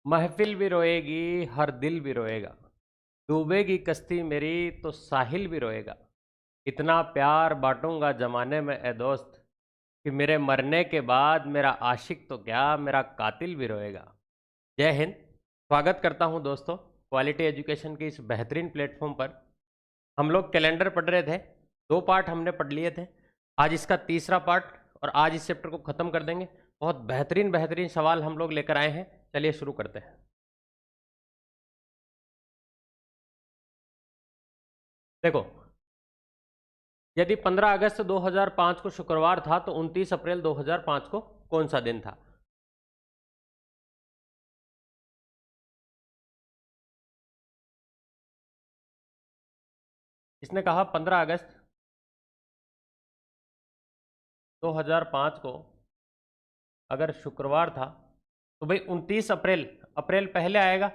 महफिल भी रोएगी, हर दिल भी रोएगा। डूबेगी कश्ती मेरी तो साहिल भी रोएगा। इतना प्यार बाँटूँगा ज़माने में ए दोस्त कि मेरे मरने के बाद मेरा आशिक तो क्या मेरा कातिल भी रोएगा। जय हिंद। स्वागत करता हूँ दोस्तों, क्वालिटी एजुकेशन के इस बेहतरीन प्लेटफ़ॉर्म पर। हम लोग कैलेंडर पढ़ रहे थे, 2 पार्ट हमने पढ़ लिए थे। आज इसका तीसरा पार्ट और आज इस चैप्टर को ख़त्म कर देंगे। बहुत बेहतरीन सवाल हम लोग लेकर आए हैं। चलिए शुरू करते हैं। देखो, यदि 15 अगस्त 2005 को शुक्रवार था तो 29 अप्रैल 2005 को कौन सा दिन था? इसने कहा 15 अगस्त 2005 को अगर शुक्रवार था तो भाई 29 अप्रैल, अप्रैल पहले आएगा।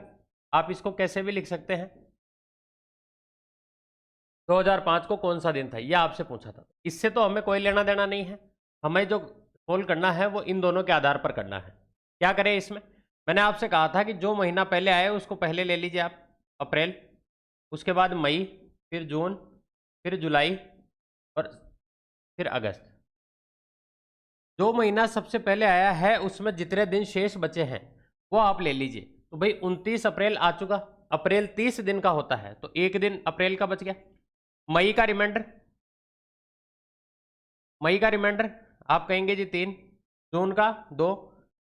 आप इसको कैसे भी लिख सकते हैं। 2005 को कौन सा दिन था यह आपसे पूछा था। इससे तो हमें कोई लेना देना नहीं है। हमें जो सोल्व करना है वो इन दोनों के आधार पर करना है। क्या करें इसमें? मैंने आपसे कहा था कि जो महीना पहले आए उसको पहले ले लीजिए आप, अप्रैल, उसके बाद मई, फिर जून, फिर जुलाई और फिर अगस्त। जो महीना सबसे पहले आया है उसमें जितने दिन शेष बचे हैं वो आप ले लीजिए। तो भाई 29 अप्रैल आ चुका। अप्रैल 30 दिन का होता है तो एक दिन अप्रैल का बच गया। मई का रिमाइंडर, मई का रिमाइंडर आप कहेंगे जी 3, जून का 2,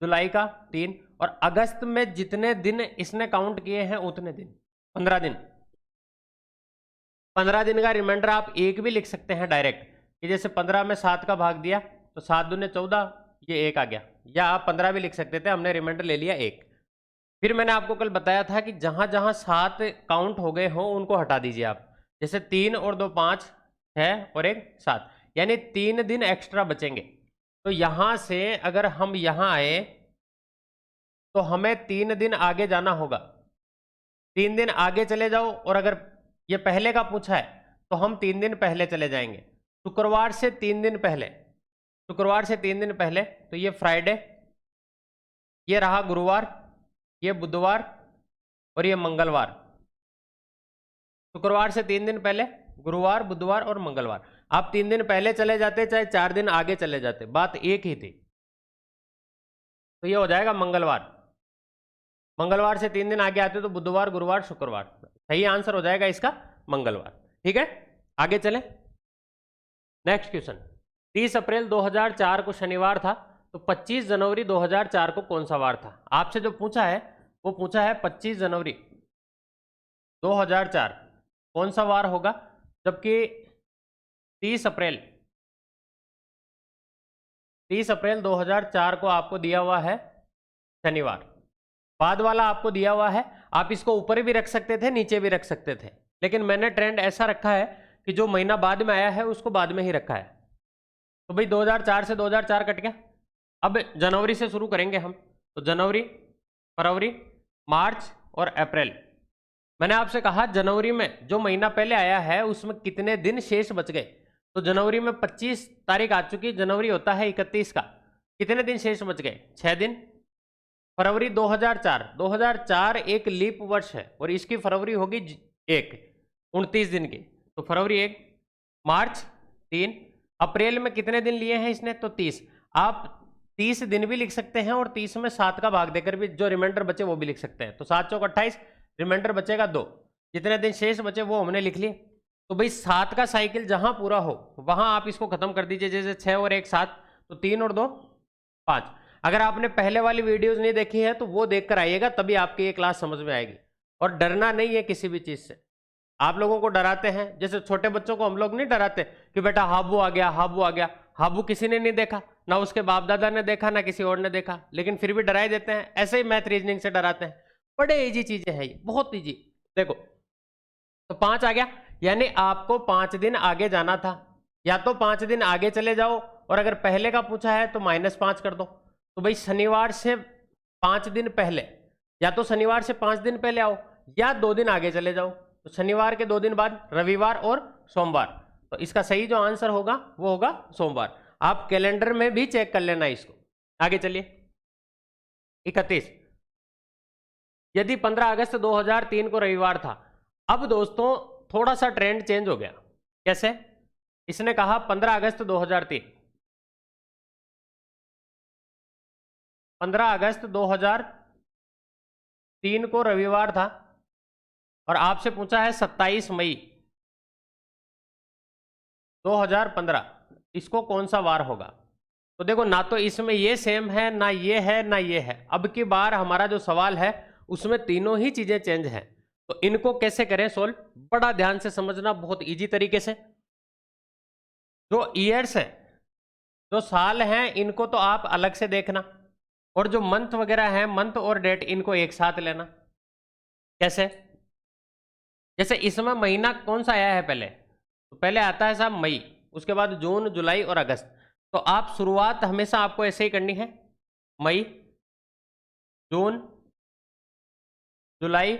जुलाई का 3 और अगस्त में जितने दिन इसने काउंट किए हैं उतने दिन 15 दिन। 15 दिन का रिमाइंडर आप एक भी लिख सकते हैं डायरेक्ट, कि जैसे 15 में 7 का भाग दिया तो 7 दूने 14, ये 1 आ गया। या आप 15 भी लिख सकते थे, हमने रिमाइंडर ले लिया 1। फिर मैंने आपको कल बताया था कि जहां जहां 7 काउंट हो गए हों उनको हटा दीजिए आप। जैसे 3 और 2 5 है और 1 7, यानी 3 दिन एक्स्ट्रा बचेंगे। तो यहां से अगर हम यहां आए तो हमें 3 दिन आगे जाना होगा। 3 दिन आगे चले जाओ और अगर ये पहले का पूछा है तो हम 3 दिन पहले चले जाएंगे। शुक्रवार से 3 दिन पहले, शुक्रवार से 3 दिन पहले तो ये फ्राइडे, ये रहा गुरुवार, ये बुधवार और ये मंगलवार। शुक्रवार से 3 दिन पहले गुरुवार, बुधवार और मंगलवार। आप 3 दिन पहले चले जाते चाहे 4 दिन आगे चले जाते, बात एक ही थी। तो ये हो जाएगा मंगलवार। मंगलवार से 3 दिन आगे आते तो बुधवार, गुरुवार, शुक्रवार। सही आंसर हो जाएगा इसका मंगलवार। ठीक है, आगे चले। Next question. 30 अप्रैल 2004 को शनिवार था तो 25 जनवरी 2004 को कौन सा वार था? आपसे जो पूछा है वो पूछा है 25 जनवरी 2004 कौन सा वार होगा, जबकि 30 अप्रैल 2004 को आपको दिया हुआ है शनिवार। बाद वाला आपको दिया हुआ है। आप इसको ऊपर भी रख सकते थे, नीचे भी रख सकते थे, लेकिन मैंने ट्रेंड ऐसा रखा है कि जो महीना बाद में आया है उसको बाद में ही रखा है। तो भाई 2004 से 2004 कट गया। अब जनवरी से शुरू करेंगे हम। तो जनवरी, फरवरी, मार्च और अप्रैल। मैंने आपसे कहा जनवरी में जो महीना पहले आया है उसमें कितने दिन शेष बच गए। तो जनवरी में 25 तारीख आ चुकी, जनवरी होता है 31 का। कितने दिन शेष बच गए? 6 दिन। फरवरी 2004 एक लीप वर्ष है और इसकी फरवरी होगी 29 दिन की, तो फरवरी 1, मार्च 3, अप्रैल में कितने दिन लिए हैं इसने? तो 30। आप 30 दिन भी लिख सकते हैं और 30 में 7 का भाग देकर भी जो रिमाइंडर बचे वो भी लिख सकते हैं। तो 7 चौक 28, रिमाइंडर बचेगा 2। जितने दिन शेष बचे वो हमने लिख लिए। तो भाई 7 का साइकिल जहां पूरा हो वहां आप इसको खत्म कर दीजिए। जैसे 6 और 1 7, तो 3 और 2 5। अगर आपने पहले वाली वीडियोस नहीं देखी है तो वो देखकर आइएगा, तभी आपकी ये क्लास समझ में आएगी। और डरना नहीं है किसी भी चीज से। आप लोगों को डराते हैं, जैसे छोटे बच्चों को हम लोग नहीं डराते कि बेटा हाबू आ गया, हाबू आ गया। हाबू किसी ने नहीं देखा, ना उसके बाप दादा ने देखा, ना किसी और ने देखा, लेकिन फिर भी डराए देते हैं। ऐसे ही मैथ रीजनिंग से डराते हैं। बड़े इजी चीजें हैं ये, बहुत इजी। देखो, तो 5 आ गया, यानी आपको 5 दिन आगे जाना था। या तो 5 दिन आगे चले जाओ और अगर पहले का पूछा है तो -5 कर दो। तो भाई शनिवार से 5 दिन पहले, या तो शनिवार से 5 दिन पहले आओ या 2 दिन आगे चले जाओ। तो शनिवार के 2 दिन बाद रविवार और सोमवार। तो इसका सही जो आंसर होगा वो होगा सोमवार। आप कैलेंडर में भी चेक कर लेना इसको। आगे चलिए। 31 यदि 15 अगस्त 2003 को रविवार था। अब दोस्तों थोड़ा सा ट्रेंड चेंज हो गया। कैसे? इसने कहा 15 अगस्त 2003, 15 अगस्त 2003 को रविवार था और आपसे पूछा है 27 मई 2015, इसको कौन सा वार होगा? तो देखो ना तो इसमें ये सेम है, ना ये है, ना ये है। अब की बार हमारा जो सवाल है उसमें तीनों ही चीजें चेंज हैं। तो इनको कैसे करें सोल्व? बड़ा ध्यान से समझना, बहुत इजी तरीके से। जो ईयर्स है, जो साल हैं, इनको तो आप अलग से देखना, और जो मंथ वगैरह है, मंथ और डेट, इनको एक साथ लेना। कैसे? जैसे इसमें महीना कौन सा आया है पहले? तो पहले आता है साहब मई, उसके बाद जून, जुलाई और अगस्त। तो आप शुरुआत हमेशा आपको ऐसे ही करनी है, मई, जून, जुलाई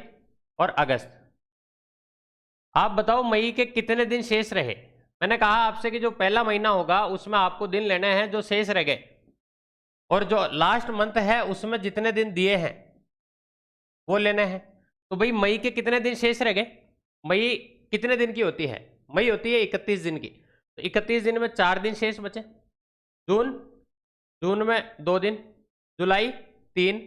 और अगस्त। आप बताओ मई के कितने दिन शेष रहे? मैंने कहा आपसे कि जो पहला महीना होगा उसमें आपको दिन लेने हैं जो शेष रह गए, और जो लास्ट मंथ है उसमें जितने दिन दिए हैं वो लेने हैं। तो भाई मई के कितने दिन शेष रह गए? मई कितने दिन की होती है? मई होती है 31 दिन की, तो 31 दिन में 4 दिन शेष बचे। जून, जून में 2 दिन, जुलाई 3,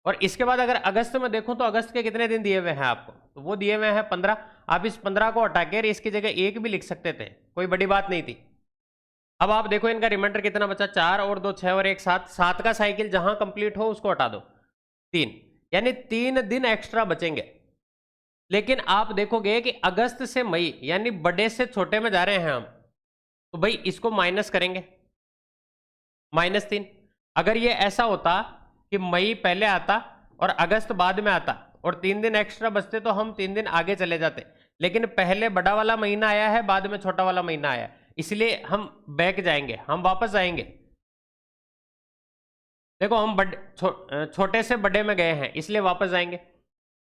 और इसके बाद अगर अगस्त में देखूं तो अगस्त के कितने दिन दिए हुए हैं आपको? तो वो दिए हुए हैं 15। आप इस 15 को हटा के इसकी जगह 1 भी लिख सकते थे, कोई बड़ी बात नहीं थी। अब आप देखो इनका रिमाइंडर कितना बचा, 4 और 2 6 और 1 7, 7 का साइकिल जहां कंप्लीट हो उसको हटा दो, 3, यानी 3 दिन एक्स्ट्रा बचेंगे। लेकिन आप देखोगे कि अगस्त से मई यानी बड़े से छोटे में जा रहे हैं हम, तो भाई इसको माइनस करेंगे, -3। अगर ये ऐसा होता कि मई पहले आता और अगस्त बाद में आता और 3 दिन एक्स्ट्रा बचते तो हम 3 दिन आगे चले जाते, लेकिन पहले बड़ा वाला महीना आया है, बाद में छोटा वाला महीना आया, इसलिए हम बैक जाएंगे, हम वापस आएंगे। देखो हम छोटे से बड़े में गए हैं इसलिए वापस आएंगे।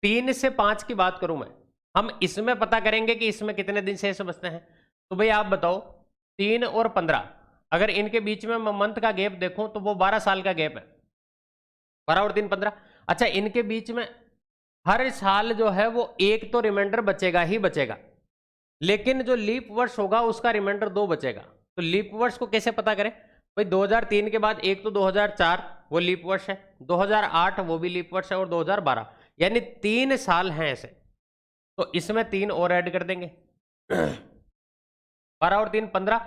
3 से 5 की बात करूं मैं, हम इसमें पता करेंगे कि इसमें कितने दिन शेष बचते हैं। तो भाई आप बताओ 3 और 15, अगर इनके बीच में मैं मंथ का गैप देखूं तो वो 12 साल का गैप है, 12 और 3 15। अच्छा इनके बीच में हर साल जो है वो एक तो रिमाइंडर बचेगा ही बचेगा, लेकिन जो लीप वर्ष होगा उसका रिमाइंडर 2 बचेगा। तो लीप वर्ष को कैसे पता करें? भाई 2003 के बाद एक तो 2004 वो लीप वर्ष है, 2008 वो भी लीप वर्ष है, और 2012, यानी 3 साल हैं ऐसे। तो इसमें 3 और ऐड कर देंगे 12 और 3 15,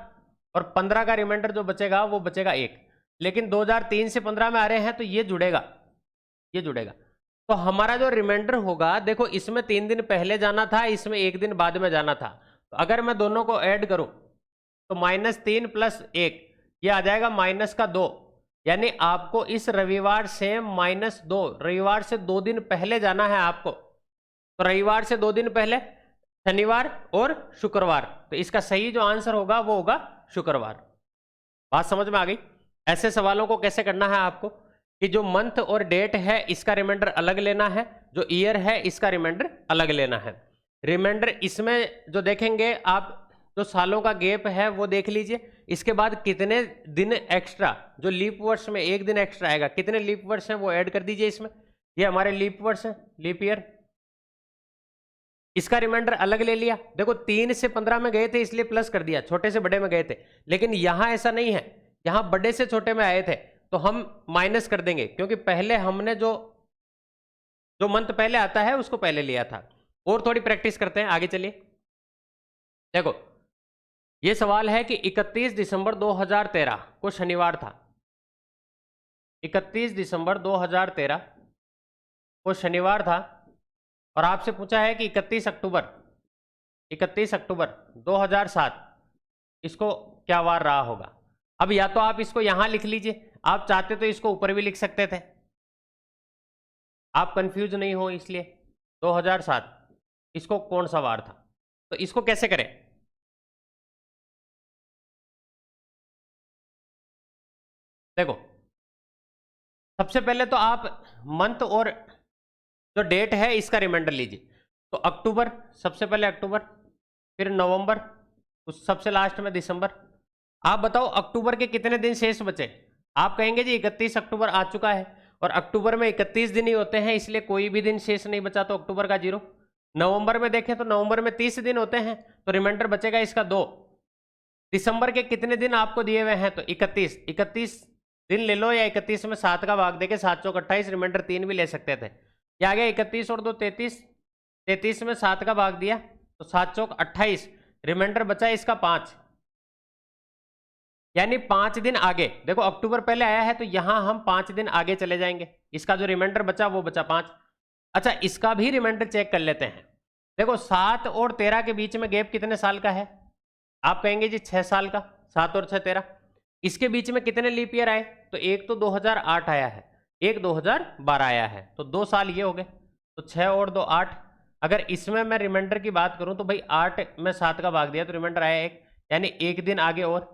और 15 का रिमाइंडर जो बचेगा वो बचेगा 1। लेकिन 2003 से 15 में आ रहे हैं तो ये जुड़ेगा, ये जुड़ेगा। तो हमारा जो रिमाइंडर होगा, देखो इसमें 3 दिन पहले जाना था, इसमें 1 दिन बाद में जाना था, तो अगर मैं दोनों को ऐड करूं तो -3 + 1 ये आ जाएगा -2, यानी आपको इस रविवार से -2, रविवार से 2 दिन पहले जाना है आपको। तो रविवार से 2 दिन पहले शनिवार और शुक्रवार, तो इसका सही जो आंसर होगा वो होगा शुक्रवार। बात समझ में आ गई? ऐसे सवालों को कैसे करना है आपको कि जो मंथ और डेट है इसका रिमाइंडर अलग लेना है, जो ईयर है इसका रिमाइंडर अलग लेना है। रिमाइंडर इसमें जो देखेंगे आप, जो सालों का गैप है वो देख लीजिए, इसके बाद कितने दिन एक्स्ट्रा, जो लीप वर्ष में 1 दिन एक्स्ट्रा आएगा, कितने लीप वर्ष हैं वो ऐड कर दीजिए इसमें। ये हमारे लीप वर्ष है, लीप ईयर, इसका रिमाइंडर अलग ले लिया। देखो 3 से 15 में गए थे इसलिए प्लस कर दिया, छोटे से बड़े में गए थे, लेकिन यहां ऐसा नहीं है, यहां बड़े से छोटे में आए थे तो हम माइनस कर देंगे, क्योंकि पहले हमने जो मंथ पहले आता है उसको पहले लिया था। और थोड़ी प्रैक्टिस करते हैं, आगे चलिए। देखो ये सवाल है कि 31 दिसंबर 2013 को शनिवार था, 31 दिसंबर 2013 को शनिवार था, और आपसे पूछा है कि 31 अक्टूबर 2007 इसको क्या वार रहा होगा। अब या तो आप इसको यहां लिख लीजिए, आप चाहते तो इसको ऊपर भी लिख सकते थे, आप कंफ्यूज नहीं हो इसलिए। 2007 इसको कौन सा वार था, तो इसको कैसे करें? देखो सबसे पहले तो आप मंथ और जो डेट है इसका रिमाइंडर लीजिए। तो अक्टूबर, सबसे पहले अक्टूबर, फिर नवंबर, उस सबसे लास्ट में दिसंबर। आप बताओ अक्टूबर के कितने दिन शेष बचे? आप कहेंगे जी 31 अक्टूबर आ चुका है, और अक्टूबर में 31 दिन ही होते हैं, इसलिए कोई भी दिन शेष नहीं बचा, तो अक्टूबर का 0। नवंबर में देखें तो नवंबर में 30 दिन होते हैं, तो रिमाइंडर बचेगा इसका 2। दिसंबर के कितने दिन आपको दिए हुए हैं, तो 31 दिन ले लो, या 31 में 7 का भाग देके 7 चौक 28, रिमाइंडर 3 भी ले सकते थे। ये आ गया 31 और 2 33, 33 में 7 का भाग दिया तो 7 चौक 28, रिमाइंडर बचा इसका 5, यानी 5 दिन आगे। देखो अक्टूबर पहले आया है तो यहां हम 5 दिन आगे चले जाएंगे, इसका जो रिमाइंडर बचा वो बचा 5। अच्छा, इसका भी रिमाइंडर चेक कर लेते हैं। देखो 7 और 13 के बीच में गैप कितने साल का है, आप कहेंगे जी 6 साल का, 7 और 6 13। इसके बीच में कितने लीप ईयर आए, तो एक तो 2008 आया है, एक 2012 आया है, तो 2 साल ये हो गए, तो 6 और 2 8। अगर इसमें मैं रिमाइंडर की बात करूं तो भाई 8 में 7 का भाग दिया तो रिमाइंडर आया 1, यानी 1 दिन आगे और।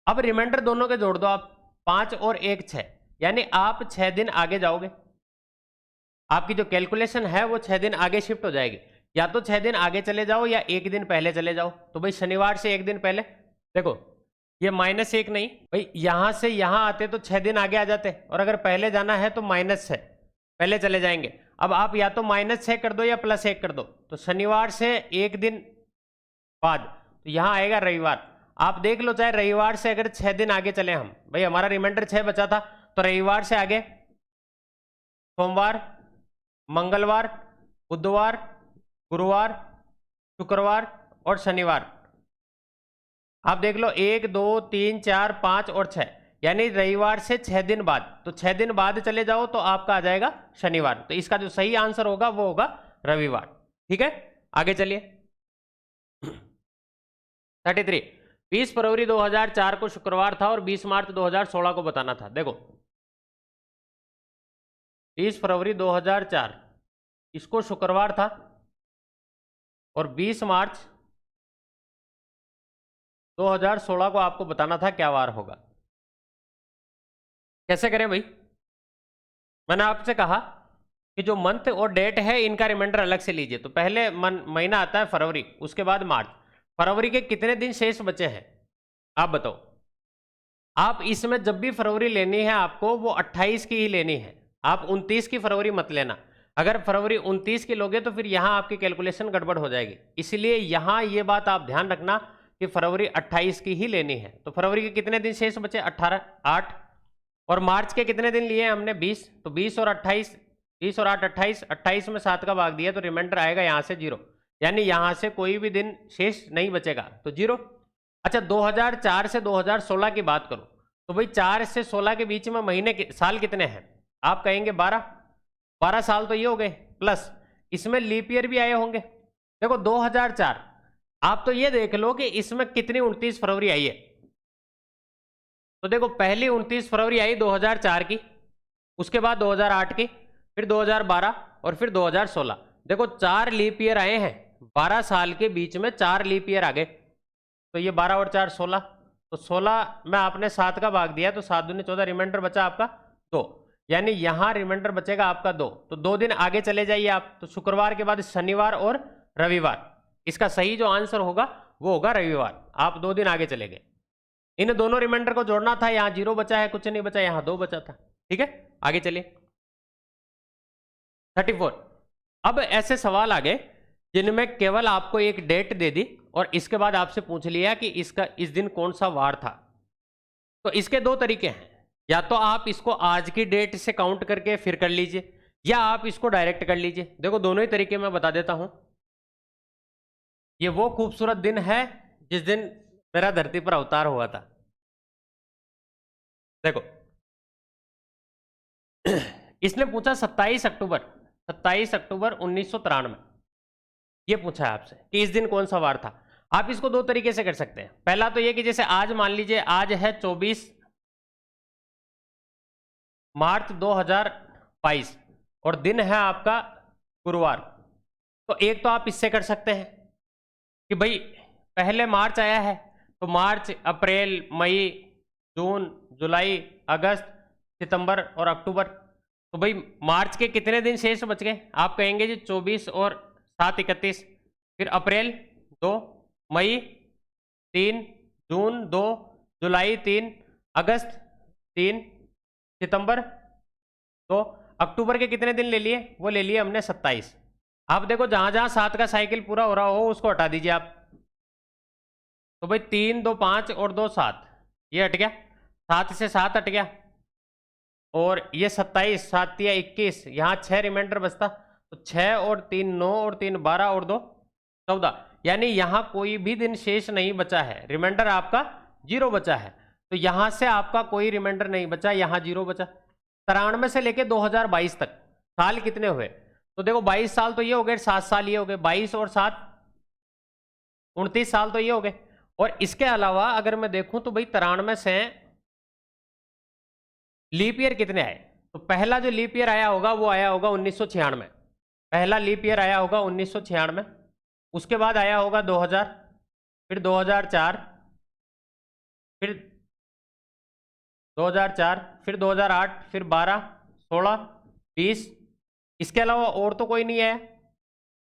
अब रिमाइंडर दोनों के जोड़ दो आप, 5 और 1 6, यानी आप 6 दिन आगे जाओगे। आपकी जो कैलकुलेशन है वो 6 दिन आगे शिफ्ट हो जाएगी, या तो 6 दिन आगे चले जाओ या 1 दिन पहले चले जाओ। तो भाई शनिवार से 1 दिन पहले, देखो ये -1 नहीं भाई, यहां से यहां आते तो 6 दिन आगे आ जाते, और अगर पहले जाना है तो -6 पहले चले जाएंगे। अब आप या तो -6 कर दो या +1 कर दो, तो शनिवार से 1 दिन बाद तो यहां आएगा रविवार। आप देख लो, चाहे रविवार से अगर 6 दिन आगे चले हम, भाई हमारा रिमाइंडर 6 बचा था, तो रविवार से आगे सोमवार, मंगलवार, बुधवार, गुरुवार, शुक्रवार और शनिवार। आप देख लो 1 2 3 4 5 और 6, यानी रविवार से 6 दिन बाद, तो 6 दिन बाद चले जाओ तो आपका आ जाएगा शनिवार। तो इसका जो सही आंसर होगा वो होगा रविवार। ठीक है, आगे चलिए। 33, 20 फरवरी 2004 को शुक्रवार था और 20 मार्च 2016 को बताना था। देखो 20 फरवरी 2004 इसको शुक्रवार था और 20 मार्च 2016 को आपको बताना था क्या वार होगा। कैसे करें भाई, मैंने आपसे कहा कि जो मंथ और डेट है इनका रिमाइंडर अलग से लीजिए। तो पहले महीना आता है फरवरी, उसके बाद मार्च। फरवरी के कितने दिन शेष बचे हैं आप बताओ। आप इसमें जब भी फरवरी लेनी है आपको वो 28 की ही लेनी है, आप 29 की फरवरी मत लेना। अगर फरवरी 29 की लोगे तो फिर यहां आपकी कैलकुलेशन गड़बड़ हो जाएगी, इसलिए यहां ये बात आप ध्यान रखना कि फरवरी 28 की ही लेनी है। तो फरवरी के कितने दिन शेष बचे, 18 8, और मार्च के कितने दिन लिए हमने 20, तो 20 और 28, 20 और 8 28, 28 में 7 का भाग दिया तो रिमाइंडर आएगा यहां से 0, यानी यहां से कोई भी दिन शेष नहीं बचेगा, तो 0। अच्छा 2004 से 2016 की बात करो तो भाई 4 से 16 के बीच में महीने साल कितने हैं, आप कहेंगे 12 साल तो ये हो गए, प्लस इसमें लीप ईयर भी आए होंगे। देखो 2004, आप तो ये देख लो कि इसमें कितनी 29 फरवरी आई है। तो देखो पहली 29 फरवरी आई 2004 की, उसके बाद 2008 की, फिर 2012 और फिर 2016। देखो 4 लीप ईयर आए हैं, 12 साल के बीच में 4 लीप ईयर आ गए, तो ये 12 और 4 16, तो 16 में आपने 7 का भाग दिया तो 7 दूनी 14, रिमाइंडर बचा आपका 2, यानी यहां रिमाइंडर बचेगा आपका 2। तो 2 दिन आगे चले जाइए आप, तो शुक्रवार के बाद शनिवार और रविवार। इसका सही जो आंसर होगा वो होगा रविवार, आप 2 दिन आगे चले गए। इन दोनों रिमाइंडर को जोड़ना था, यहां 0 बचा है, कुछ नहीं बचा, यहां 2 बचा था। ठीक है, आगे चलिए। 34, अब ऐसे सवाल आ गए जिनमें केवल आपको एक डेट दे दी और इसके बाद आपसे पूछ लिया कि इस दिन कौन सा वार था। तो इसके 2 तरीके हैं, या तो आप इसको आज की डेट से काउंट करके फिर कर लीजिए, या आप इसको डायरेक्ट कर लीजिए। देखो दोनों ही तरीके मैं बता देता हूं। ये वो खूबसूरत दिन है जिस दिन मेरा धरती पर अवतार हुआ था। देखो इसने पूछा 27 अक्टूबर 1993, ये पूछा है आपसे कि इस दिन कौन सा वार था। आप इसको 2 तरीके से कर सकते हैं। पहला तो ये कि जैसे आज मान लीजिए आज है 24 मार्च 2022 और दिन है आपका गुरुवार, तो एक तो आप इससे कर सकते हैं कि भाई पहले मार्च आया है तो मार्च, अप्रैल, मई, जून, जुलाई, अगस्त, सितंबर और अक्टूबर। तो भाई मार्च के कितने दिन शेष बच गए, आप कहेंगे जी 24 और 7 31, फिर अप्रैल 2, मई 3, जून 2, जुलाई 3, अगस्त 3, सितंबर तो अक्टूबर के कितने दिन ले लिए, वो ले लिए हमने 27। आप देखो जहां जहां 7 का साइकिल पूरा हो रहा हो उसको हटा दीजिए आप। तो भाई 3 2 5 और 2 7, ये हट गया, 7 से 7 हट गया, और ये 27, 7 या 21, यहाँ 6 रिमाइंडर बचता, तो 6 और 3 9 और 3 12 और 2 14, यानी यहाँ कोई भी दिन शेष नहीं बचा है, रिमाइंडर आपका 0 बचा है। तो यहाँ से आपका कोई रिमाइंडर नहीं बचा, यहाँ 0 बचा। 93 से लेके 2022 तक साल कितने हुए, तो देखो 22 साल तो ये हो गए, 7 साल ये हो गए, 22 और 7 29 साल तो ये हो गए। और इसके अलावा अगर मैं देखूं तो भाई 93 से लीप ईयर कितने आए, तो पहला जो लीप ईयर आया होगा वो आया होगा 1996, पहला लीप ईयर आया होगा 1996। उसके बाद आया होगा 2000, फिर 2004, फिर 2004, फिर 2008, फिर 12 16 20। इसके अलावा और तो कोई नहीं है।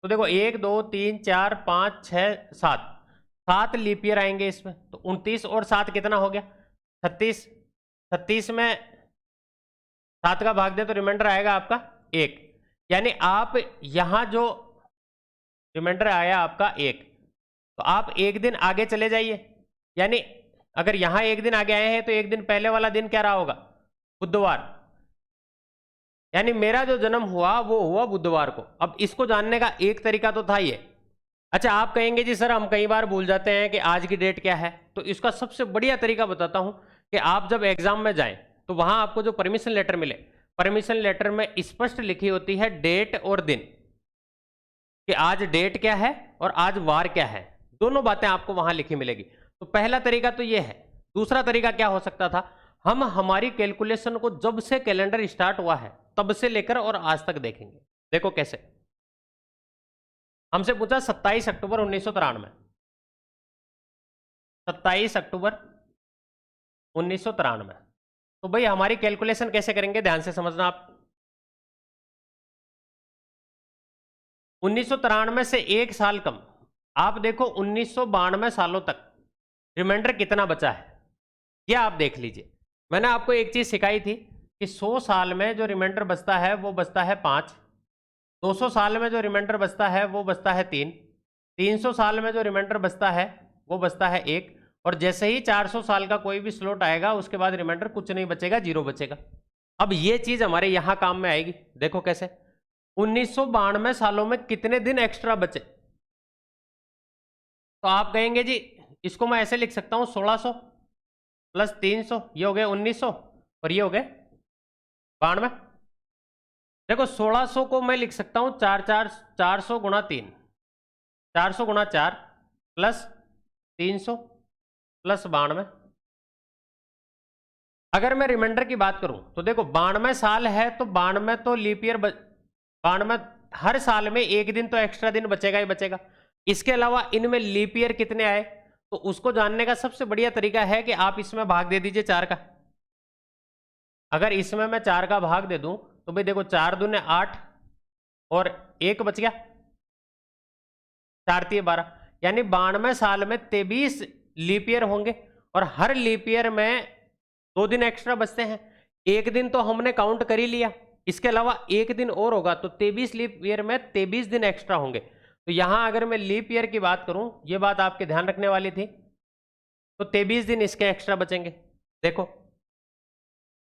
तो देखो 1 2 3 4 5 6 7, 7 लीप ईयर आएंगे इसमें, तो 29 और 7 कितना हो गया, 36। 36 में 7 का भाग दे तो रिमाइंडर आएगा आपका 1, यानी आप यहां जो रिमाइंडर आया आपका 1, तो आप एक दिन आगे चले जाइए, यानी अगर यहां एक दिन आगे आए हैं तो एक दिन पहले वाला दिन क्या रहा होगा, बुधवार, यानी मेरा जो जन्म हुआ वो हुआ बुधवार को। अब इसको जानने का एक तरीका तो था ये। अच्छा आप कहेंगे जी सर हम कई बार भूल जाते हैं कि आज की डेट क्या है, तो इसका सबसे बढ़िया तरीका बताता हूं कि आप जब एग्जाम में जाएं तो वहां आपको जो परमिशन लेटर मिले, परमिशन लेटर में स्पष्ट लिखी होती है डेट और दिन, कि आज डेट क्या है और आज वार क्या है, दोनों बातें आपको वहां लिखी मिलेगी। तो पहला तरीका तो ये है। दूसरा तरीका क्या हो सकता था, हम हमारी कैलकुलेशन को जब से कैलेंडर स्टार्ट हुआ है तब से लेकर और आज तक देखेंगे। देखो कैसे, हमसे पूछा 27 अक्टूबर 1993, 27 अक्टूबर 1993, तो भाई हमारी कैलकुलेशन कैसे करेंगे, ध्यान से समझना आप। 1993 से एक साल कम, आप देखो 1992 सालों तक रिमाइंडर कितना बचा है, यह आप देख लीजिए। मैंने आपको एक चीज सिखाई थी कि 100 साल में जो रिमाइंडर बचता है वो बचता है 5, 200 साल में जो रिमाइंडर बचता है वो बचता है 3, 300 साल में जो रिमाइंडर बचता है वो बचता है 1, और जैसे ही 400 साल का कोई भी स्लॉट आएगा उसके बाद रिमाइंडर कुछ नहीं बचेगा, 0 बचेगा। अब ये चीज हमारे यहां काम में आएगी। देखो कैसे, 1992 सालों में कितने दिन एक्स्ट्रा बचे, तो आप कहेंगे जी इसको मैं ऐसे लिख सकता हूं 1600 प्लस 300, ये हो गए 1900 और ये हो गए 92। देखो 1600 को मैं लिख सकता हूं 400 गुणा 3, 400 गुणा 4 प्लस 300 प्लस 92। अगर मैं रिमाइंडर की बात करूं तो देखो 92 साल है तो 92 तो लीप ईयर, 92 हर साल में एक दिन तो एक्स्ट्रा दिन बचेगा ही बचेगा। इसके अलावा इनमें लीप ईयर कितने आए, तो उसको जानने का सबसे बढ़िया तरीका है कि आप इसमें भाग दे दीजिए 4 का। अगर इसमें मैं 4 का भाग दे दूं तो भाई देखो 4 दूने 8 और 1 बच गया, 4 3 12, यानी 92 साल में 23 लीप ईयर होंगे, और हर लीप ईयर में 2 दिन एक्स्ट्रा बचते हैं। एक दिन तो हमने काउंट कर ही लिया, इसके अलावा एक दिन और होगा, तो 23 लीप ईयर में 23 दिन एक्स्ट्रा होंगे। तो यहां अगर मैं लीप ईयर की बात करूं, ये बात आपके ध्यान रखने वाली थी, तो 23 दिन इसके एक्स्ट्रा बचेंगे। देखो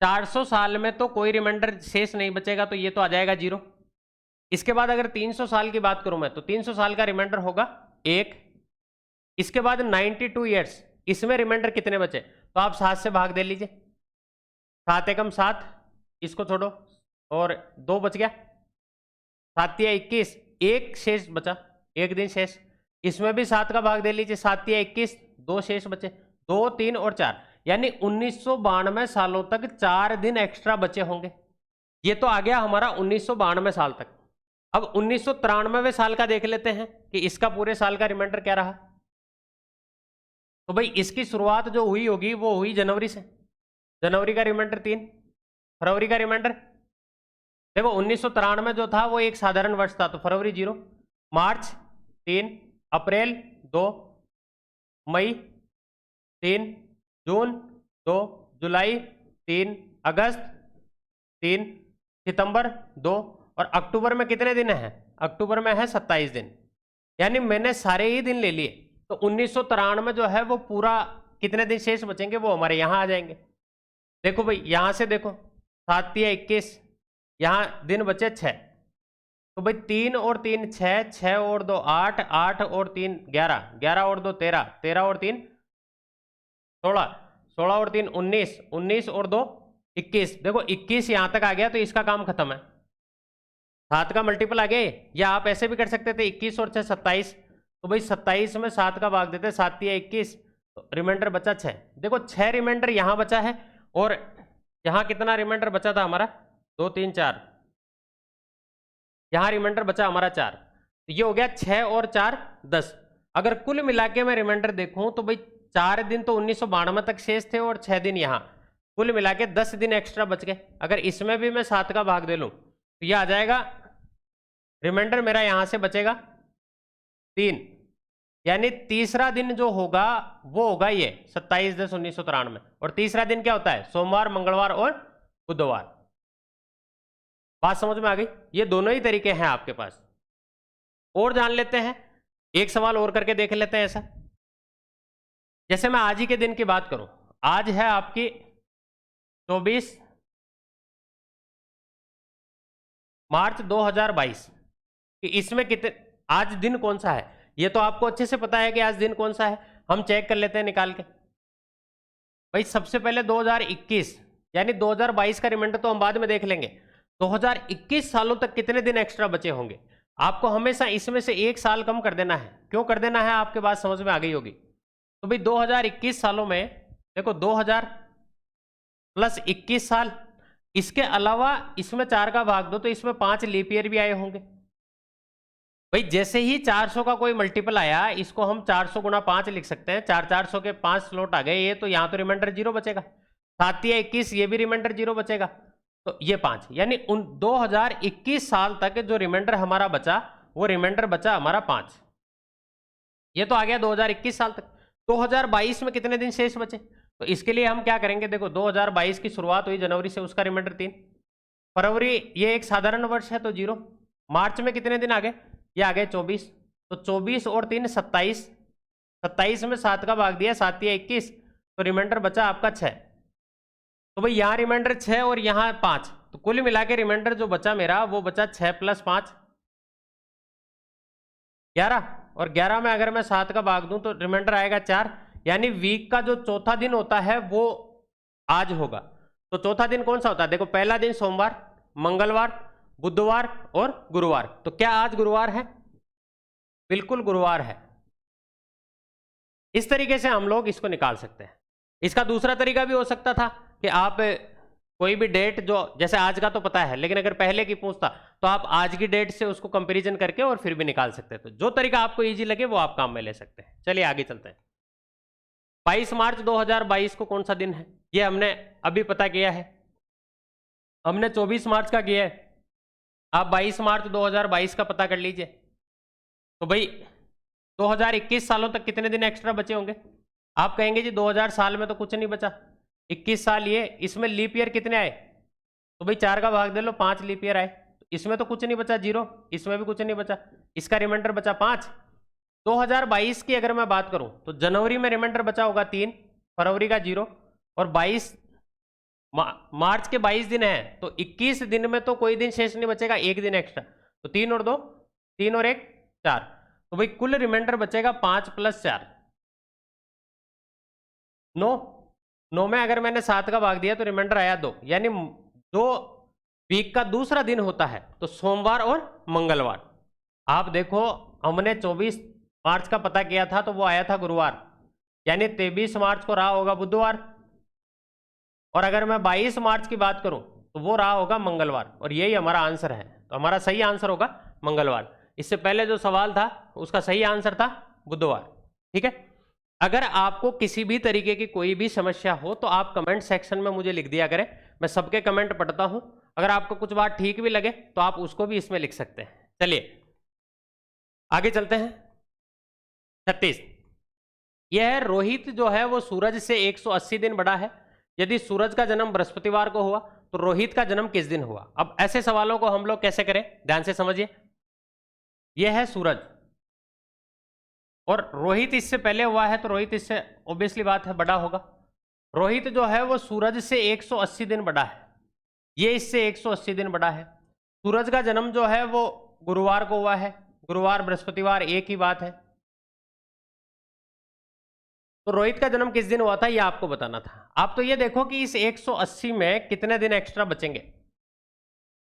400 साल में तो कोई रिमाइंडर शेष नहीं बचेगा, तो ये तो आ जाएगा 0। इसके बाद अगर 300 साल की बात करूं मैं, तो 300 साल का रिमाइंडर होगा 1। इसके बाद 92 ईयर्स, इसमें रिमाइंडर कितने बचे, तो आप 7 से भाग दे लीजिए, 7 एकम 7, इसको छोड़ो और 2 बच गया, 7 या 21, एक शेष बचा, एक दिन शेष, इसमें भी 7 का भाग दे लीजिए, 7 या 21, 2 शेष बचे, 2 3 और 4, यानी 1992 सालों तक 4 दिन एक्स्ट्रा बचे होंगे। ये तो आ गया हमारा 1992 साल तक। अब 1993 साल का देख लेते हैं कि इसका पूरे साल का रिमाइंडर क्या रहा। तो भाई इसकी शुरुआत जो हुई होगी वो हुई जनवरी से, जनवरी का रिमाइंडर 3, फरवरी का रिमाइंडर, देखो 1993 जो था वो एक साधारण वर्ष था, तो फरवरी 0, मार्च 3, अप्रैल 2, मई 3, जून 2, जुलाई 3, अगस्त 3, सितंबर 2, और अक्टूबर में कितने दिन है? अक्टूबर में है 27 दिन, यानी मैंने सारे ही दिन ले लिए। तो 1993 जो है वो पूरा कितने दिन शेष बचेंगे वो हमारे यहाँ आ जाएंगे। देखो भाई यहां से देखो, 7 या 21, यहाँ दिन बचे 6, तो भाई 3 और 3 6, 6 और 2 8, 8 और 3 11, 11 और 2 13, 13 और 3 16, 16 और 3 19, 19 और 2 21। देखो 21 यहां तक आ गया तो इसका काम खत्म है। 7 का मल्टीपल आ गया, या आप ऐसे भी कर सकते थे 21 और 6 27। तो भाई 27 में 7 का भाग देते, 7 या 21, तो रिमाइंडर बचा 6। देखो 6 रिमाइंडर यहां बचा है, और यहां कितना रिमाइंडर बचा था हमारा? 2 3 4, यहां रिमाइंडर बचा हमारा 4। तो ये हो गया 6 और 4 10। अगर कुल मिला के मैं रिमाइंडर देखूं तो भाई 4 दिन तो 1992 तक शेष थे, और 6 दिन यहां, कुल मिला के 10 दिन एक्स्ट्रा बच गए। अगर इसमें भी मैं 7 का भाग दे लूं तो ये आ जाएगा, रिमाइंडर मेरा यहां से बचेगा 3, यानी तीसरा दिन जो होगा वो होगा ये 27/10/1993। और तीसरा दिन क्या होता है? सोमवार, मंगलवार और बुधवार। बात समझ में आ गई? ये दोनों ही तरीके हैं आपके पास। और जान लेते हैं, एक सवाल और करके देख लेते हैं ऐसा। जैसे मैं आज ही के दिन की बात करूं, आज है आपकी 24 मार्च 2022, कि इसमें कितने, आज दिन कौन सा है? ये तो आपको अच्छे से पता है कि आज दिन कौन सा है, हम चेक कर लेते हैं निकाल के। भाई सबसे पहले 2021, यानी 2022 का रिमाइंडर तो हम बाद में देख लेंगे। 2021 सालों तक कितने दिन एक्स्ट्रा बचे होंगे? आपको हमेशा इसमें से एक साल कम कर देना है। क्यों कर देना है, आपके बात समझ में आ गई होगी। तो भाई 2021 सालों में देखो 2000 प्लस 21 साल, इसके अलावा इसमें 4 का भाग दो तो इसमें 5 लीप ईयर भी आए होंगे। भाई जैसे ही 400 का कोई मल्टीपल आया, इसको हम 400 गुना 5 लिख सकते हैं। 400 के 5 स्लॉट आ गए ये, तो यहां तो रिमाइंडर 0 बचेगा। 7 या 21, ये भी रिमाइंडर 0 बचेगा। तो ये 5, यानी उन 2021 साल तक जो रिमाइंडर हमारा बचा, वो रिमाइंडर बचा हमारा 5। ये तो आ गया 2021 साल तक। 2022 में कितने दिन शेष बचे? तो इसके लिए हम क्या करेंगे, देखो 2022 की शुरुआत हुई जनवरी से, उसका रिमाइंडर 3। फरवरी ये एक साधारण वर्ष है तो 0। मार्च में कितने दिन आ गए? ये आ गए 24। तो 24 और 3 27, 27 में 7 का भाग दिया, 7 या 21, तो रिमाइंडर बचा आपका 6। तो भाई यहाँ रिमाइंडर 6 और यहाँ 5, तो कुल मिला के रिमाइंडर जो बचा मेरा वो बचा 6 + 5 11, और 11 में अगर मैं 7 का भाग दूं तो रिमाइंडर आएगा 4। यानी वीक का जो चौथा दिन होता है वो आज होगा। तो चौथा दिन कौन सा होता है? देखो पहला दिन सोमवार, मंगलवार, बुधवार और गुरुवार। तो क्या आज गुरुवार है? बिल्कुल गुरुवार है। इस तरीके से हम लोग इसको निकाल सकते हैं। इसका दूसरा तरीका भी हो सकता था कि आप कोई भी डेट, जो जैसे आज का तो पता है, लेकिन अगर पहले की पूछता तो आप आज की डेट से उसको कंपैरिजन करके और फिर भी निकाल सकते थे। जो तरीका आपको इजी लगे वो आप काम में ले सकते हैं। चलिए आगे चलते हैं। 22 मार्च 2022 को कौन सा दिन है? ये हमने अभी पता किया है, हमने 24 मार्च का किया है। आप 22 मार्च 2022 का पता कर लीजिए। तो भाई 2021 सालों तक कितने दिन एक्स्ट्रा बचे होंगे? आप कहेंगे जी 2000 साल में तो कुछ नहीं बचा, 21 साल ये, इसमें लीप ईयर कितने आए? तो भाई 4 का भाग दे लो, 5 लीप ईयर आए। तो इसमें तो कुछ नहीं बचा, 0, इसमें भी कुछ नहीं बचा, इसका रिमाइंडर बचा 5। 2022 की अगर मैं बात करूं तो जनवरी में रिमाइंडर बचा होगा 3, फरवरी का 0, और 22 मार्च के 22 दिन है, तो 21 दिन में तो कोई दिन शेष नहीं बचेगा, एक दिन एक्स्ट्रा। तो 3 और 2, 3 और 1 4, तो भाई कुल रिमाइंडर बचेगा 5 + 4 9 में अगर मैंने 7 का भाग दिया तो रिमाइंडर आया 2। यानी 2 वीक का दूसरा दिन होता है तो सोमवार और मंगलवार। आप देखो हमने 24 मार्च का पता किया था तो वो आया था गुरुवार, यानी 23 मार्च को रहा होगा बुधवार, और अगर मैं 22 मार्च की बात करूं तो वो रहा होगा मंगलवार, और यही हमारा आंसर है। तो हमारा सही आंसर होगा मंगलवार। इससे पहले जो सवाल था उसका सही आंसर था बुधवार। ठीक है, अगर आपको किसी भी तरीके की कोई भी समस्या हो तो आप कमेंट सेक्शन में मुझे लिख दिया करें, मैं सबके कमेंट पढ़ता हूं। अगर आपको कुछ बात ठीक भी लगे तो आप उसको भी इसमें लिख सकते हैं। चलिए आगे चलते हैं। 36, यह है रोहित जो है वो सूरज से 180 दिन बड़ा है। यदि सूरज का जन्म बृहस्पतिवार को हुआ तो रोहित का जन्म किस दिन हुआ। अब ऐसे सवालों को हम लोग कैसे करें, ध्यान से समझिए। यह है सूरज और रोहित इससे पहले हुआ है, तो रोहित इससे ऑब्वियसली बात है बड़ा होगा। रोहित जो है वो सूरज से 180 दिन बड़ा है, ये इससे 180 दिन बड़ा है। सूरज का जन्म जो है वो गुरुवार को हुआ है, गुरुवार बृहस्पतिवार एक ही बात है। तो रोहित का जन्म किस दिन हुआ था ये आपको बताना था। आप तो ये देखो कि इस 180 में कितने दिन एक्स्ट्रा बचेंगे,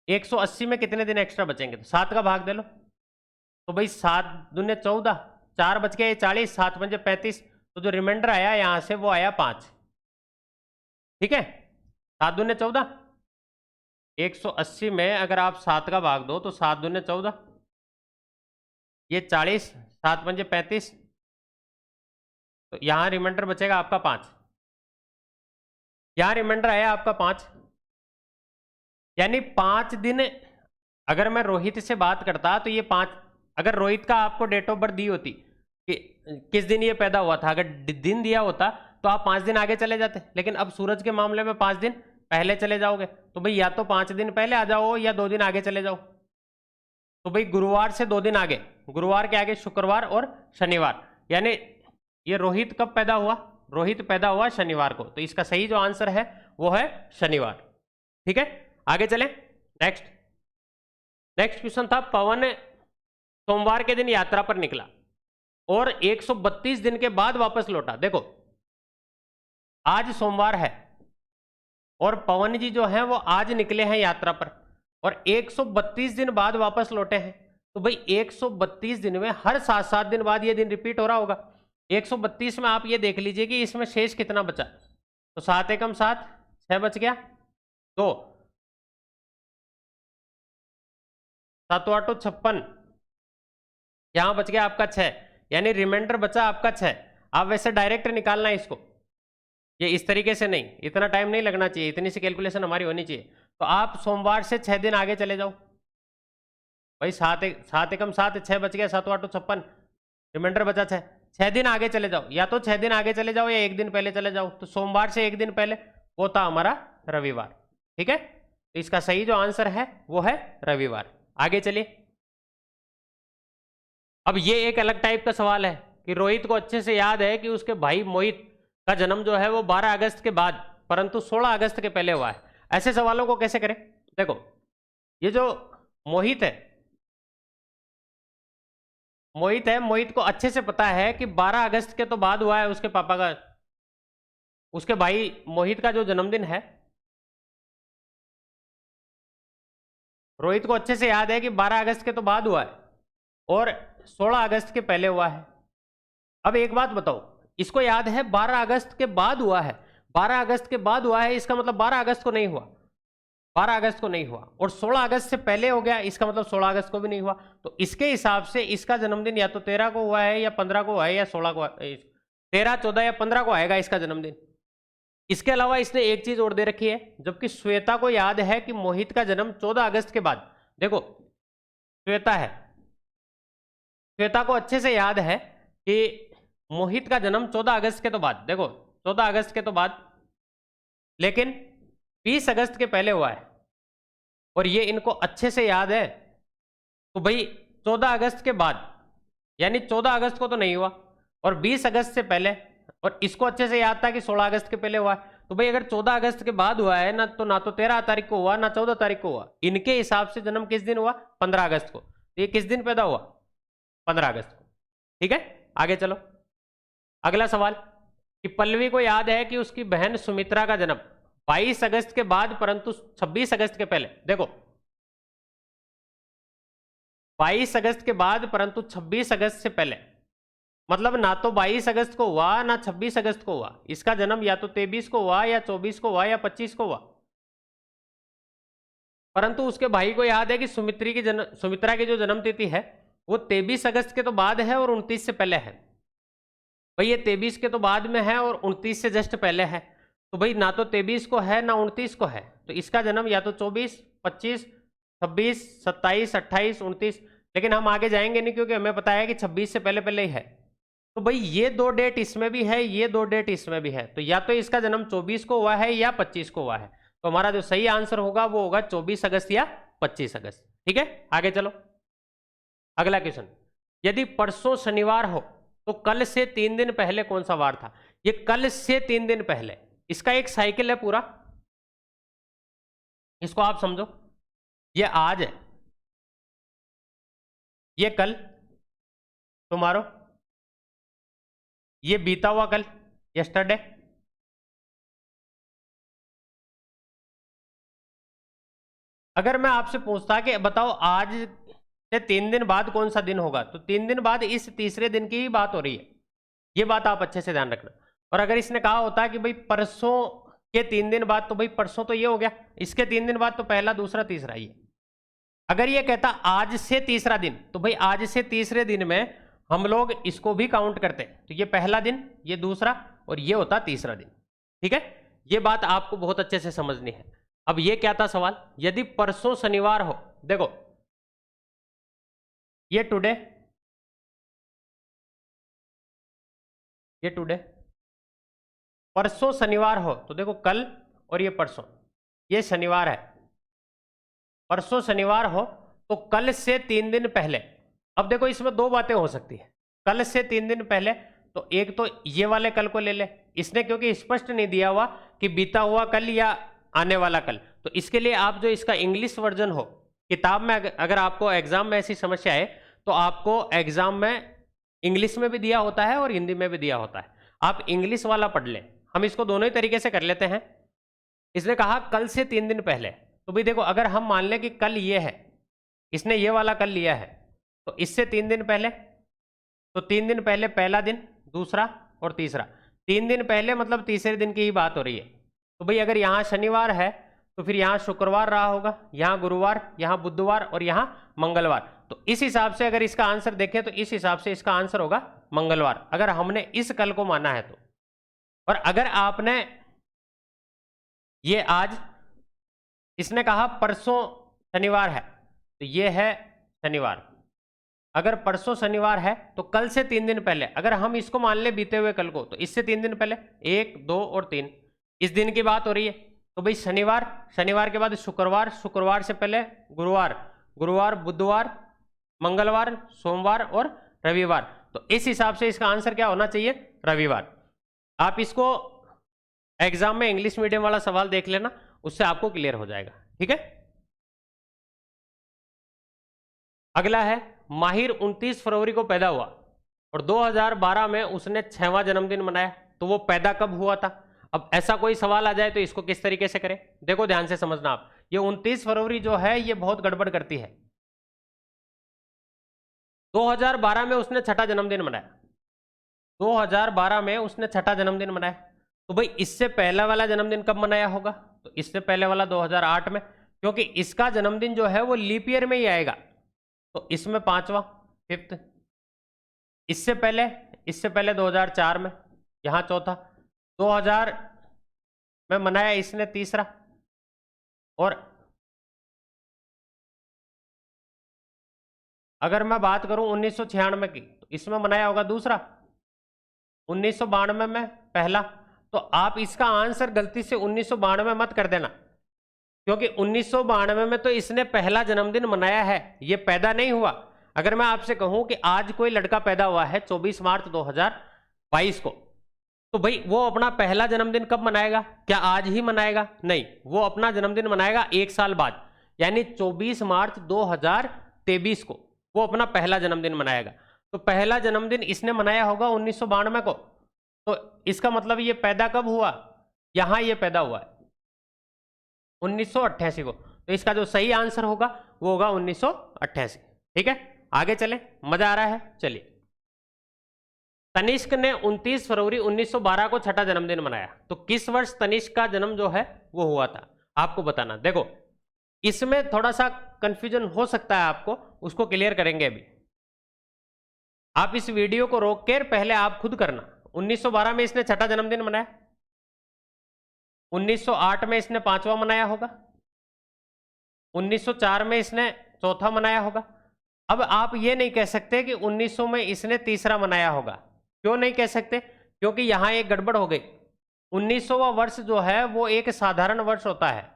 180 में कितने दिन एक्स्ट्रा बचेंगे, तो 7 का भाग दे लो। तो भाई 7 दूने 14, 4 बच गए 40, 7 पंजे 35, तो जो रिमाइंडर आया यहां से वो आया 5। ठीक है, 7 दूने 14, 180 में अगर आप 7 का भाग दो तो 7 दूने 14, ये 40, 7 पंजे 35, तो यहां रिमाइंडर बचेगा आपका 5। यहां रिमाइंडर आया आपका 5, यानी 5 दिन। अगर मैं रोहित से बात करता तो ये 5, अगर रोहित का आपको डेट ऑफ बर्थ दी होती कि किस दिन ये पैदा हुआ था, अगर दिन दिया होता तो आप 5 दिन आगे चले जाते, लेकिन अब सूरज के मामले में 5 दिन पहले चले जाओगे। तो भाई या तो 5 दिन पहले आ जाओ या 2 दिन आगे चले जाओ। तो भाई गुरुवार से 2 दिन आगे, गुरुवार के आगे शुक्रवार और शनिवार, यानी ये रोहित कब पैदा हुआ, रोहित पैदा हुआ शनिवार को, तो इसका सही जो आंसर है वो है शनिवार। ठीक है, आगे चलें। नेक्स्ट क्वेश्चन था, पवन सोमवार के दिन यात्रा पर निकला और 132 दिन के बाद वापस लौटा। देखो आज सोमवार है और पवन जी जो है वो आज निकले हैं यात्रा पर और 132 दिन बाद वापस लौटे हैं। तो भाई 132 दिन में हर 7-7 दिन बाद ये दिन रिपीट हो रहा होगा। 132 में आप ये देख लीजिए कि इसमें शेष कितना बचा, तो 7 एकम 7, 6 बच गया, 2, 7 8 56, यहां बच गया आपका 6, यानी रिमाइंडर बचा आपका 6। आप वैसे डायरेक्ट निकालना है इसको, ये इस तरीके से नहीं, इतना टाइम नहीं लगना चाहिए, इतनी सी कैलकुलेशन हमारी होनी चाहिए। तो आप सोमवार से 6 दिन आगे चले जाओ भाई, 7 एकम 7, 6 बच गया, 7 8 56, रिमाइंडर बचा 6, 6 दिन आगे चले जाओ, या तो 6 दिन आगे चले जाओ या 1 दिन पहले चले जाओ। तो सोमवार से 1 दिन पहले वो था हमारा रविवार। ठीक है, तो इसका सही जो आंसर है वो है रविवार। आगे चलिए। अब ये एक अलग टाइप का सवाल है कि रोहित को अच्छे से याद है कि उसके भाई मोहित का जन्म जो है वो 12 अगस्त के बाद परंतु 16 अगस्त के पहले हुआ है। ऐसे सवालों को कैसे करें, देखो ये जो मोहित है, मोहित को अच्छे से पता है कि 12 अगस्त के तो बाद हुआ है उसके पापा का, उसके भाई मोहित का जो जन्मदिन है, रोहित को अच्छे से याद है कि 12 अगस्त के तो बाद हुआ है और 16 अगस्त के पहले हुआ है। अब एक बात बताओ, इसको याद है 12 अगस्त के बाद हुआ है, 12 अगस्त के बाद हुआ है, इसका मतलब 12 अगस्त को नहीं हुआ, 12 अगस्त को नहीं हुआ, और 16 अगस्त से पहले हो गया, इसका मतलब 16 अगस्त को भी नहीं हुआ। तो इसके हिसाब से इसका जन्मदिन या तो 13 को हुआ है या 15 को हुआ है या 16 को, 13, 14 या 15 को आएगा इसका जन्मदिन। इसके अलावा इसने एक चीज और दे रखी है, जबकि श्वेता को याद है कि मोहित का जन्म 14 अगस्त के बाद, देखो श्वेता है, श्वेता को अच्छे से याद है कि मोहित का जन्म 14 अगस्त के तो बाद, देखो 14 अगस्त के तो बाद, लेकिन 20 अगस्त के पहले हुआ है और ये इनको अच्छे से याद है। तो भाई 14 अगस्त के बाद, यानी 14 अगस्त को तो नहीं हुआ और 20 अगस्त से पहले, और इसको अच्छे से याद था कि 16 अगस्त के पहले हुआ है। तो भाई अगर 14 अगस्त के बाद हुआ है ना, तो ना तो 13 तारीख को हुआ ना 14 तारीख को हुआ, इनके हिसाब से जन्म किस दिन हुआ, 15 अगस्त को। तो ये किस दिन पैदा हुआ, 15 अगस्त को। ठीक है, आगे चलो। अगला सवाल कि पल्लवी को याद है कि उसकी बहन सुमित्रा का जन्म 22 अगस्त के बाद परंतु 26 अगस्त के पहले, देखो 22 अगस्त के बाद परंतु 26 अगस्त से पहले, मतलब ना तो 22 अगस्त को हुआ ना 26 अगस्त को हुआ, इसका जन्म या तो 23 को हुआ या 24 को हुआ या 25 को हुआ। परंतु उसके भाई को याद है कि सुमित्रा की जो जन्म तिथि है वो 23 अगस्त के तो बाद है और 29 से पहले है। भाई ये 23 के तो बाद में है और 29 से जस्ट पहले है, तो भाई ना तो 23 को है ना 29 को है, तो इसका जन्म या तो 24, 25, 26, 27, 28, 29, लेकिन हम आगे जाएंगे नहीं क्योंकि हमें पता है कि 26 से पहले पहले ही है। तो भाई ये 2 डेट इसमें भी है, ये 2 डेट इसमें भी है, तो या तो इसका जन्म 24 को हुआ है या 25 को हुआ है। तो हमारा जो सही आंसर होगा वो होगा 24 अगस्त या 25 अगस्त। ठीक है, आगे चलो। अगला क्वेश्चन, यदि परसों शनिवार हो तो कल से 3 दिन पहले कौन सा वार था? ये कल से 3 दिन पहले, इसका एक साइकिल है पूरा, इसको आप समझो। ये आज है, ये कल टुमारो, ये बीता हुआ कल यस्टरडे, अगर मैं आपसे पूछता कि बताओ आज से 3 दिन बाद कौन सा दिन होगा, तो 3 दिन बाद इस तीसरे दिन की ही बात हो रही है। ये बात आप अच्छे से ध्यान रखना। और अगर इसने कहा होता कि भाई परसों के 3 दिन बाद, तो भाई परसों तो ये हो गया, इसके 3 दिन बाद तो पहला दूसरा तीसरा ही है। अगर ये कहता आज से तीसरा दिन, तो भाई आज से तीसरे दिन में हम लोग इसको भी काउंट करते हैं, तो ये पहला दिन, ये दूसरा, और ये होता तीसरा दिन। ठीक है, ये बात आपको बहुत अच्छे से समझनी है। अब ये क्या था सवाल, यदि परसों शनिवार हो, देखो ये टुडे, ये टुडे, परसों शनिवार हो तो देखो कल, और ये परसों, ये शनिवार है, परसों शनिवार हो तो कल से 3 दिन पहले। अब देखो इसमें 2 बातें हो सकती है, कल से 3 दिन पहले, तो एक तो ये वाले कल को ले ले, इसने क्योंकि स्पष्ट नहीं दिया हुआ कि बीता हुआ कल या आने वाला कल, तो इसके लिए आप जो इसका इंग्लिश वर्जन हो, किताब में अगर आपको एग्जाम में ऐसी समस्या है तो आपको एग्जाम में इंग्लिश में भी दिया होता है और हिंदी में भी दिया होता है, आप इंग्लिश वाला पढ़ लें। हम इसको दोनों ही तरीके से कर लेते हैं। इसने कहा कल से 3 दिन पहले, तो भाई देखो अगर हम मान लें कि कल ये है, इसने ये वाला कल लिया है, तो इससे 3 दिन पहले, तो 3 दिन पहले पहला दिन, दूसरा और तीसरा, 3 दिन पहले मतलब तीसरे दिन की ही बात हो रही है। तो भाई अगर यहाँ शनिवार है तो फिर यहाँ शुक्रवार रहा होगा, यहाँ गुरुवार, यहाँ बुधवार और यहाँ मंगलवार। तो इस हिसाब से अगर इसका आंसर देखें तो इस हिसाब से इसका आंसर होगा मंगलवार, अगर हमने इस कल को माना है तो। और अगर आपने ये आज, इसने कहा परसों शनिवार है, तो ये है शनिवार, अगर परसों शनिवार है तो कल से 3 दिन पहले, अगर हम इसको मान ले बीते हुए कल को, तो इससे 3 दिन पहले 1, 2 और 3, इस दिन की बात हो रही है। तो भाई शनिवार, शनिवार के बाद शुक्रवार, शुक्रवार से पहले गुरुवार, गुरुवार बुधवार मंगलवार सोमवार और रविवार, तो इस हिसाब से इसका आंसर क्या होना चाहिए, रविवार। आप इसको एग्जाम में इंग्लिश मीडियम वाला सवाल देख लेना, उससे आपको क्लियर हो जाएगा। ठीक है, अगला है, माहिर 29 फरवरी को पैदा हुआ और 2012 में उसने 6वां जन्मदिन मनाया, तो वो पैदा कब हुआ था? अब ऐसा कोई सवाल आ जाए तो इसको किस तरीके से करें, देखो ध्यान से समझना आप। ये 29 फरवरी जो है ये बहुत गड़बड़ करती है। 2012 में उसने 6ठा जन्मदिन मनाया, 2012 में उसने 6ठा जन्मदिन मनाया, तो भाई इससे पहला वाला जन्मदिन कब मनाया होगा? तो इससे पहले वाला 2008 में, क्योंकि इसका जन्मदिन जो है वो लीप ईयर में ही आएगा, तो इसमें 5वां 5th। इससे पहले 2004 में, यहाँ चौथा, 2000 में मनाया इसने तीसरा, और अगर मैं बात करूं 1996 की, तो इसमें मनाया होगा दूसरा, 1992 में पहला। तो आप इसका आंसर गलती से 1992 मत कर देना, क्योंकि 1992 में तो इसने पहला जन्मदिन मनाया है, ये पैदा नहीं हुआ। अगर मैं आपसे कहूं कि आज कोई लड़का पैदा हुआ है 24 मार्च 2022 को, तो भाई वो अपना पहला जन्मदिन कब मनाएगा? क्या आज ही मनाएगा? नहीं, वो अपना जन्मदिन मनाएगा 1 साल बाद, यानी 24 मार्च 2023 को वो अपना पहला जन्मदिन मनाएगा। तो पहला जन्मदिन इसने मनाया होगा 1992 को, तो इसका मतलब ये पैदा कब हुआ? यहां ये पैदा हुआ है 1988 को, तो इसका जो सही आंसर होगा वो होगा 1988। ठीक है, आगे चलें, मजा आ रहा है, चलिए। तनिष्क ने 29 फरवरी 1912 को 6ठा जन्मदिन मनाया, तो किस वर्ष तनिष्क का जन्म जो है वो हुआ था, आपको बताना। देखो इसमें थोड़ा सा कंफ्यूजन हो सकता है आपको, उसको क्लियर करेंगे अभी। आप इस वीडियो को रोक कर पहले आप खुद करना। 1912 में इसने 6ठा जन्मदिन मनाया, 1908 में इसने 5वां मनाया होगा, 1904 में इसने चौथा मनाया होगा। अब आप ये नहीं कह सकते कि 1900 में इसने तीसरा मनाया होगा, क्यों नहीं कह सकते? क्योंकि यहां एक गड़बड़ हो गई। 1900वां वर्ष जो है वो एक साधारण वर्ष होता है,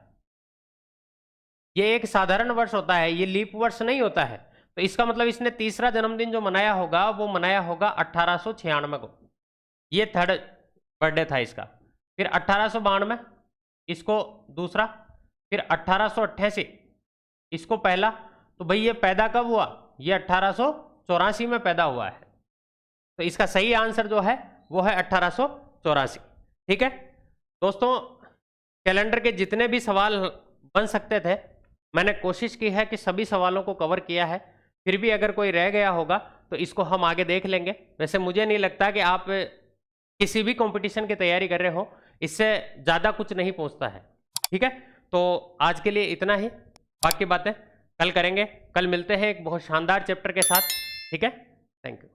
ये एक साधारण वर्ष होता है, ये लीप वर्ष नहीं होता है। तो इसका मतलब इसने तीसरा जन्मदिन जो मनाया होगा वो मनाया होगा 1896 को, ये थर्ड बर्थडे था इसका। फिर 1892 इसको दूसरा, फिर 1888 इसको पहला। तो भाई ये पैदा कब हुआ? ये 1884 में पैदा हुआ है। तो इसका सही आंसर जो है वो है 1884। ठीक है दोस्तों, कैलेंडर के जितने भी सवाल बन सकते थे मैंने कोशिश की है कि सभी सवालों को कवर किया है। फिर भी अगर कोई रह गया होगा तो इसको हम आगे देख लेंगे। वैसे मुझे नहीं लगता कि आप किसी भी कंपटीशन की तैयारी कर रहे हो, इससे ज़्यादा कुछ नहीं पहुंचता है। ठीक है, तो आज के लिए इतना ही, बाकी बातें कल करेंगे। कल मिलते हैं एक बहुत शानदार चैप्टर के साथ। ठीक है, थैंक यू।